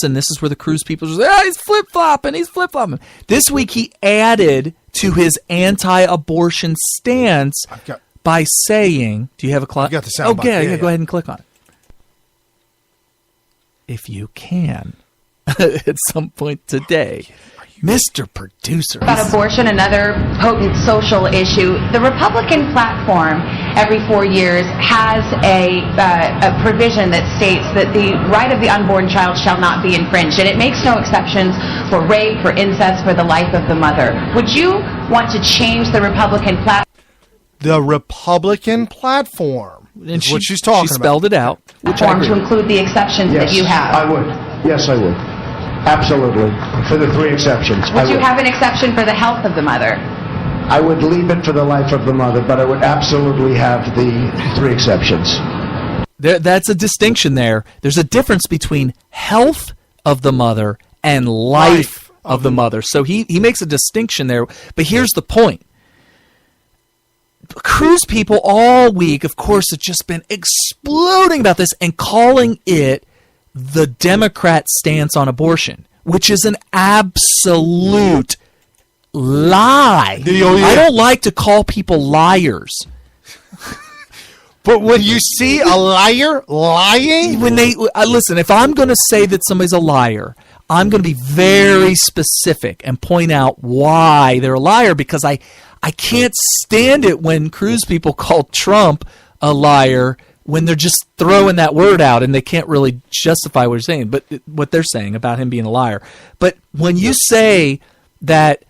and this is where the Cruz people are saying, he's flip-flopping. This week he added to his anti-abortion stance by saying, do you have a clock? You got the sound go ahead and click on it. If you can, at some point today. Mr. Producer. About abortion, another potent social issue. The Republican platform every 4 years has a provision that states that the right of the unborn child shall not be infringed, and it makes no exceptions for rape, for incest, for the life of the mother. Would you want to change the Republican platform? The Republican platform is what she's talking about. She spelled it out. To include the exceptions that you have. I would. Yes, I would. Absolutely. For the 3 exceptions. Would you have an exception for the health of the mother? I would leave it for the life of the mother, but I would absolutely have the 3 exceptions. That's a distinction there. There's a difference between health of the mother and life of the mother. So he makes a distinction there. But here's the point. Cruz people all week, of course, have just been exploding about this and calling it the Democrat stance on abortion, which is an absolute lie. I don't like to call people liars. But when you see a liar lying? Listen, if I'm going to say that somebody's a liar, I'm going to be very specific and point out why they're a liar, because I can't stand it when Cruz people call Trump a liar when they're just throwing that word out and they can't really justify what they're saying about him being a liar. But when you say that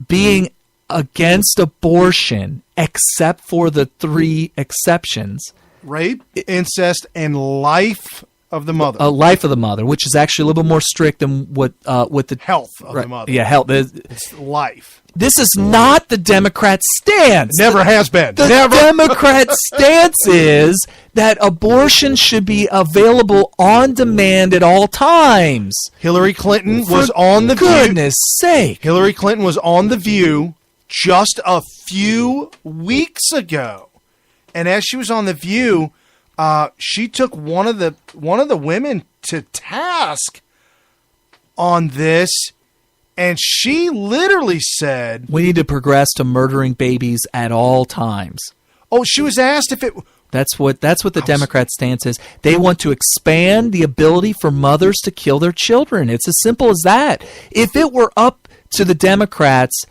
being against abortion, except for the 3 exceptions, rape, incest, and life of the mother. Life of the mother, which is actually a little bit more strict than what the health of the mother. Yeah, health. It's life. This is not the Democrat stance. Never has been. The Democrat stance is that abortion should be available on demand at all times. Hillary Clinton was on The View. For goodness sake. Hillary Clinton was on The View just a few weeks ago. And as she was on The View, she took one of the women to task on this. And she literally said, we need to progress to murdering babies at all times. Oh, she was asked if it... That's what the Democrat stance is. They want to expand the ability for mothers to kill their children. It's as simple as that. If it were up to the Democrats,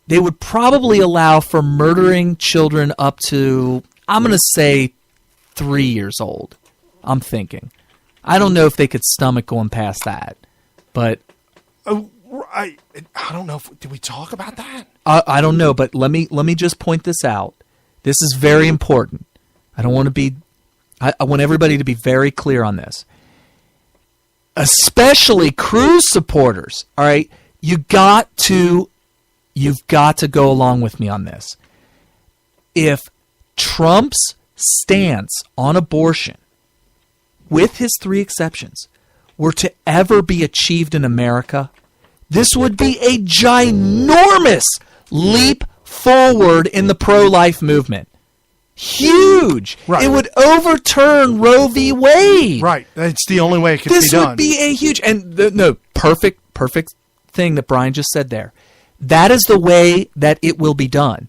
they would probably allow for murdering children up to, I'm going to say, 3 years old. I'm thinking. I don't know if they could stomach going past that. But... I don't know. Did we talk about that? I don't know, but let me just point this out. This is very important. I want everybody to be very clear on this. Especially Cruz supporters. All right, you've got to go along with me on this. If Trump's stance on abortion, with his 3 exceptions, were to ever be achieved in America, this would be a ginormous leap forward in the pro-life movement. Huge. Right. It would overturn Roe v. Wade. Right. That's the only way it could be done. This would be a huge, perfect thing that Brian just said there. That is the way that it will be done.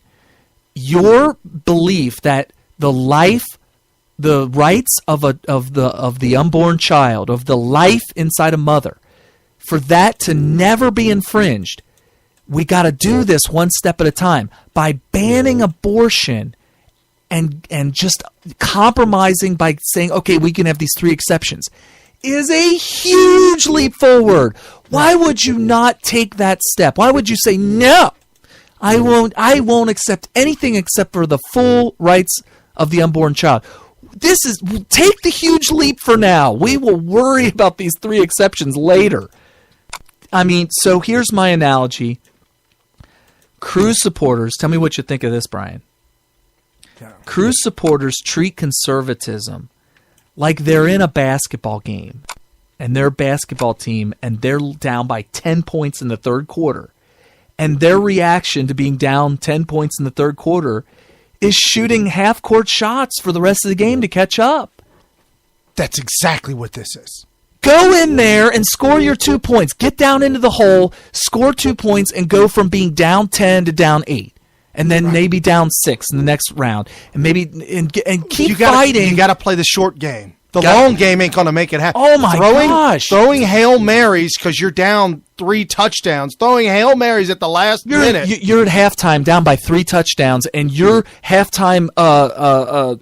Your belief that the rights of the unborn child, of the life inside a mother, for that to never be infringed, we got to do this one step at a time by banning abortion and just compromising by saying, okay, we can have these 3 exceptions, is a huge leap forward. Why would you not take that step? Why would you say, no, I won't accept anything except for the full rights of the unborn child? Take the huge leap for now. We will worry about these 3 exceptions later. I mean, so here's my analogy. Cruz supporters, tell me what you think of this, Brian. Yeah. Cruz supporters treat conservatism like they're in a basketball game and their basketball team, and they're down by 10 points in the 3rd quarter. And their reaction to being down 10 points in the 3rd quarter is shooting half-court shots for the rest of the game to catch up. That's exactly what this is. Go in there and score your 2 points. Get down into the hole, score 2 points, and go from being down 10 to down 8. And then maybe down 6 in the next round. And maybe and keep fighting. You got to play the short game. The long game ain't going to make it happen. Oh, my gosh. Throwing Hail Marys because you're down 3 touchdowns. Throwing Hail Marys at the last minute. You're at halftime down by 3 touchdowns, and your halftime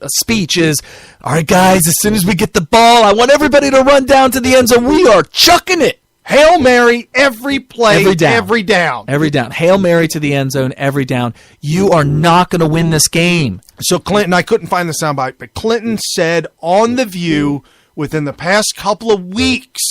speech is, all right, guys, as soon as we get the ball, I want everybody to run down to the end zone. We are chucking it. Hail Mary every play, every down. Every down. Hail Mary to the end zone, every down. You are not going to win this game. So Clinton, I couldn't find the soundbite, but Clinton said on The View within the past couple of weeks,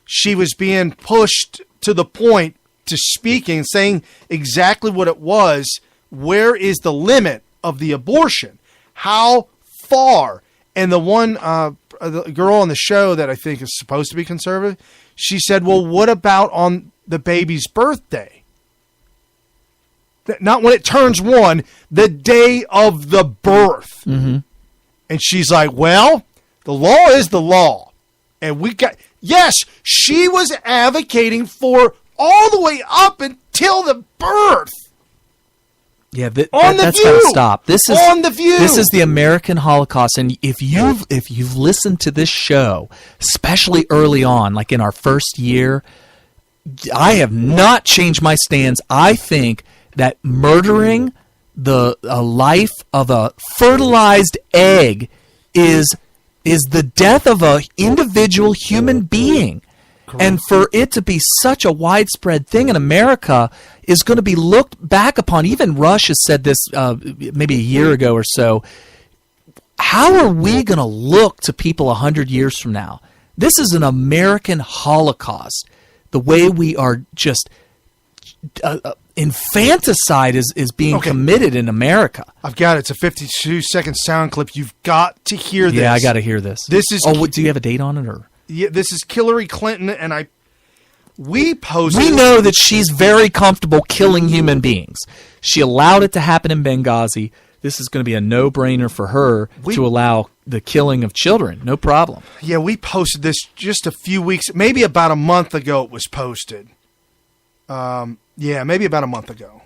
she was being pushed to the point to speaking, saying exactly what it was. Where is the limit of the abortion? How far? And the one the girl on the show that I think is supposed to be conservative, she said, well, what about on the baby's birthday? Not when it turns 1, the day of the birth. Mm-hmm. And she's like, well, the law is the law. And yes, she was advocating for all the way up until the birth. Yeah, that's got to stop. This is on The View. This is the American Holocaust, and if you've listened to this show, especially early on, like in our first year, I have not changed my stance. I think that murdering the life of a fertilized egg is the death of an individual human being. Correct. And for it to be such a widespread thing in America is going to be looked back upon. Even Rush has said this maybe a year ago or so. How are we going to look to people 100 years from now? This is an American Holocaust. The way we are just infanticide is being committed in America. I've got it. It's a 52-second sound clip. You've got to hear this. Yeah, I got to hear this. This is. Oh, do you have a date on it or? Yeah, this is Hillary Clinton, and we know that she's very comfortable killing human beings. She allowed it to happen in Benghazi. This is going to be a no-brainer for her to allow the killing of children. No problem. Yeah, we posted this just a few weeks, maybe about a month ago it was posted. Maybe about a month ago.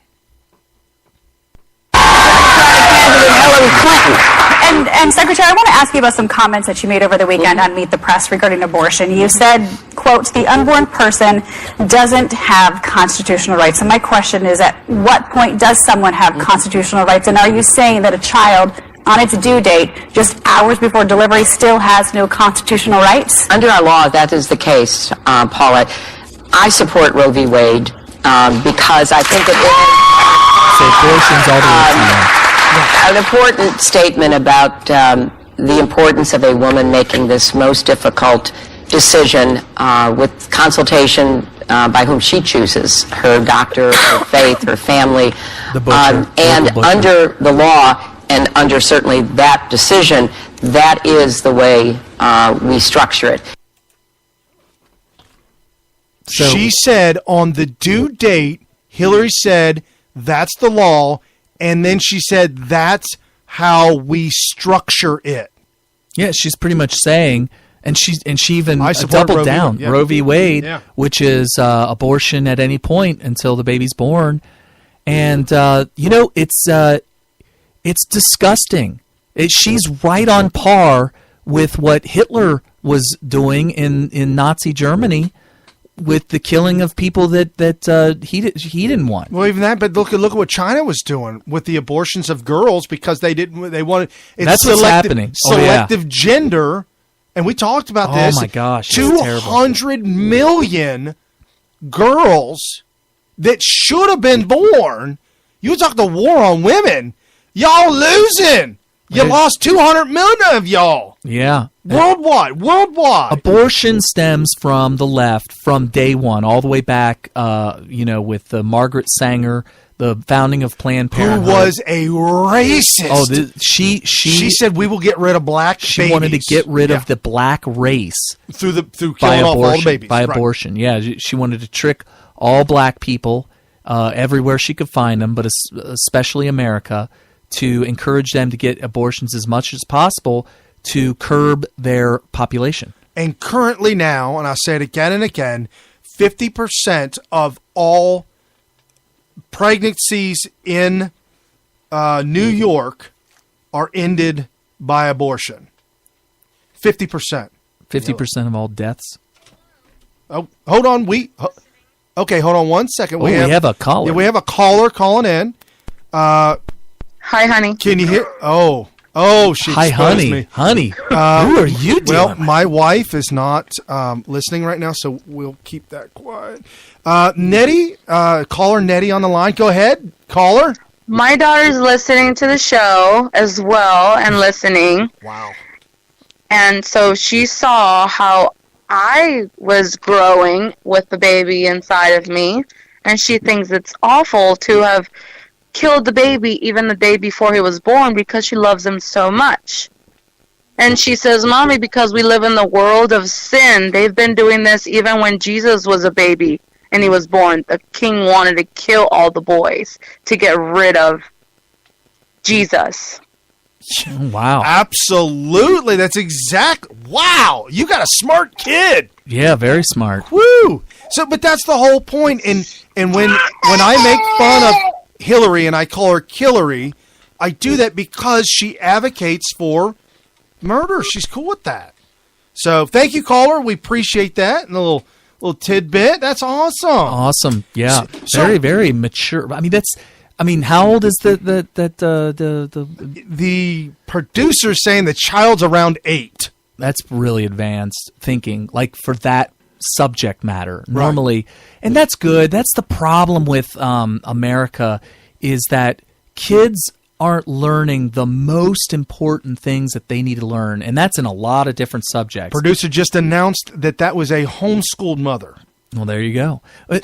Hillary Clinton. And Secretary, I want to ask you about some comments that you made over the weekend on Meet the Press regarding abortion. You said, quote, the unborn person doesn't have constitutional rights. And my question is, at what point does someone have constitutional rights? And are you saying that a child on its due date, just hours before delivery, still has no constitutional rights? Under our law, that is the case, Paula. I support Roe v. Wade because I think abortion's all the way to an important statement about the importance of a woman making this most difficult decision with consultation by whom she chooses, her doctor, her faith, her family. And under the law and under certainly that decision, that is the way we structure it. So, she said on the due date, Hillary said, that's the law. And then she said, that's how we structure it. Yeah, she's pretty much saying, and she even doubled down, Roe v. Wade, which is abortion at any point until the baby's born. And, it's disgusting. She's right on par with what Hitler was doing in Nazi Germany, with the killing of people that he didn't want. Well, even that, but look at what China was doing with the abortions of girls because they wanted. That's what's happening. Selective gender, and we talked about this. Oh my gosh, 200 million girls that should have been born. You talk the war on women. Y'all losing. You lost 200 million of y'all. Yeah. Worldwide. Abortion stems from the left from day one, all the way back, with Margaret Sanger, the founding of Planned Parenthood. Who was a racist. Oh, she said we will get rid of black she babies. Wanted to get rid of the black race. Through killing off all the babies. By abortion, yeah. She wanted to trick all black people everywhere she could find them, but especially America, to encourage them to get abortions as much as possible to curb their population. And currently now, and I say it again and again, 50% of all pregnancies in New York are ended by abortion. 50%. 50% of all deaths. Oh, hold on. Okay, hold on one second. We have a caller. Yeah, we have a caller calling in. Hi, honey. Can you hear? She Hi, exposed honey. me. Honey, who are you doing? Well, my wife is not listening right now, so we'll keep that quiet. Nettie, caller Nettie on the line. Go ahead, caller. My daughter's listening to the show as well and listening. Wow. And so she saw how I was growing with the baby inside of me, and she thinks it's awful to have killed the baby even the day before he was born because she loves him so much. And she says, Mommy, because we live in the world of sin, they've been doing this even when Jesus was a baby and he was born. The king wanted to kill all the boys to get rid of Jesus. Wow. Absolutely. That's wow. You got a smart kid. Yeah, very smart. Woo. So, but that's the whole point. And when I make fun of Hillary and I call her Killary, I do that because she advocates for murder. She's cool with that. So thank you, caller. We appreciate that. And a little tidbit. That's awesome. Awesome. Yeah. So, very, very mature. How old is the producer's saying the child's around 8. That's really advanced thinking, like for that subject matter. Right. Normally, and that's good. That's the problem with America, is that kids aren't learning the most important things that they need to learn, and that's in a lot of different subjects. Producer just announced that was a homeschooled mother. Well, there you go. Wait,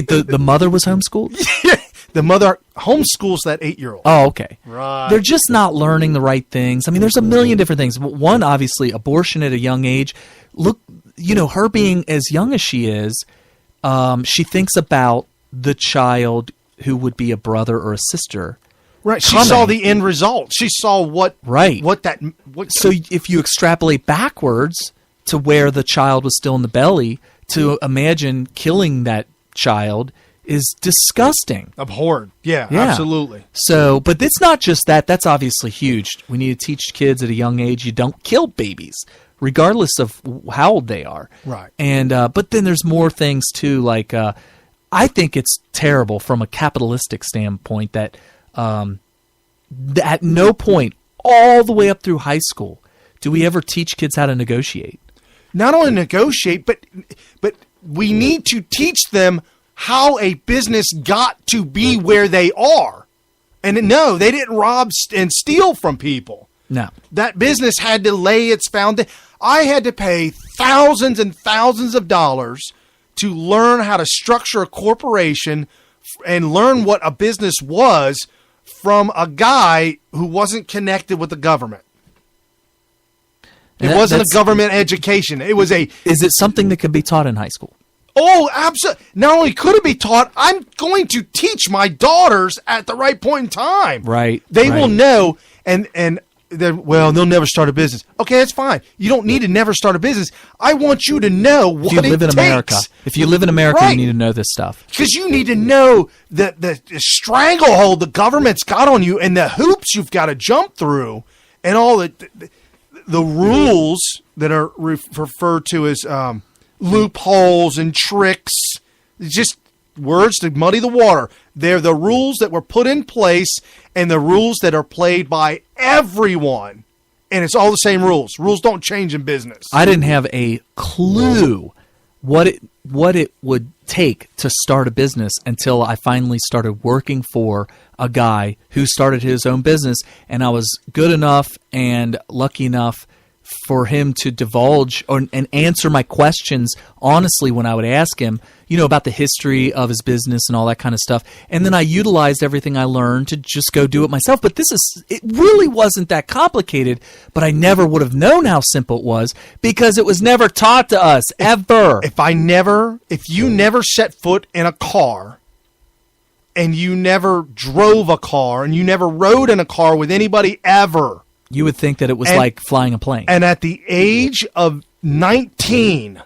the mother was homeschooled? The mother homeschools that 8-year-old. Oh, okay. Right. They're just not learning the right things. There's a million different things. One, obviously, abortion at a young age. Look, her being as young as she is, she thinks about the child who would be a brother or a sister. Right. She saw the end result. She saw So if you extrapolate backwards to where the child was still in the belly, to imagine killing that child is disgusting. Abhorred. Yeah, absolutely. So, but it's not just that. That's obviously huge. We need to teach kids at a young age you don't kill babies, regardless of how old they are. Right. And but then there's more things too. Like I think it's terrible from a capitalistic standpoint that at no point all the way up through high school do we ever teach kids how to negotiate. Not only negotiate, but we need to teach them how a business got to be where they are. And no, they didn't rob and steal from people. No. That business had to lay its foundation. I had to pay thousands and thousands of dollars to learn how to structure a corporation and learn what a business was from a guy who wasn't connected with the government. It wasn't a government education. It was a... Is it something that could be taught in high school? Oh, absolutely. Not only could it be taught, I'm going to teach my daughters at the right point in time. Right. They will know, and then, they'll never start a business. Okay, that's fine. You don't need to never start a business. I want you to know what it takes. If you live in America, you need to know this stuff. Because you need to know the stranglehold the government's got on you and the hoops you've got to jump through and all the rules that are referred to as loopholes and tricks, just words to muddy the water. They're the rules that were put in place and the rules that are played by everyone. And it's all the same rules. Rules don't change in business. I didn't have a clue what it would take to start a business until I finally started working for a guy who started his own business, and I was good enough and lucky enough for him to divulge and answer my questions honestly when I would ask him, about the history of his business and all that kind of stuff. And then I utilized everything I learned to just go do it myself. But it really wasn't that complicated, but I never would have known how simple it was because it was never taught to us, ever. If you never set foot in a car and you never drove a car and you never rode in a car with anybody ever, You would think that it was like flying a plane. And at the age of 19,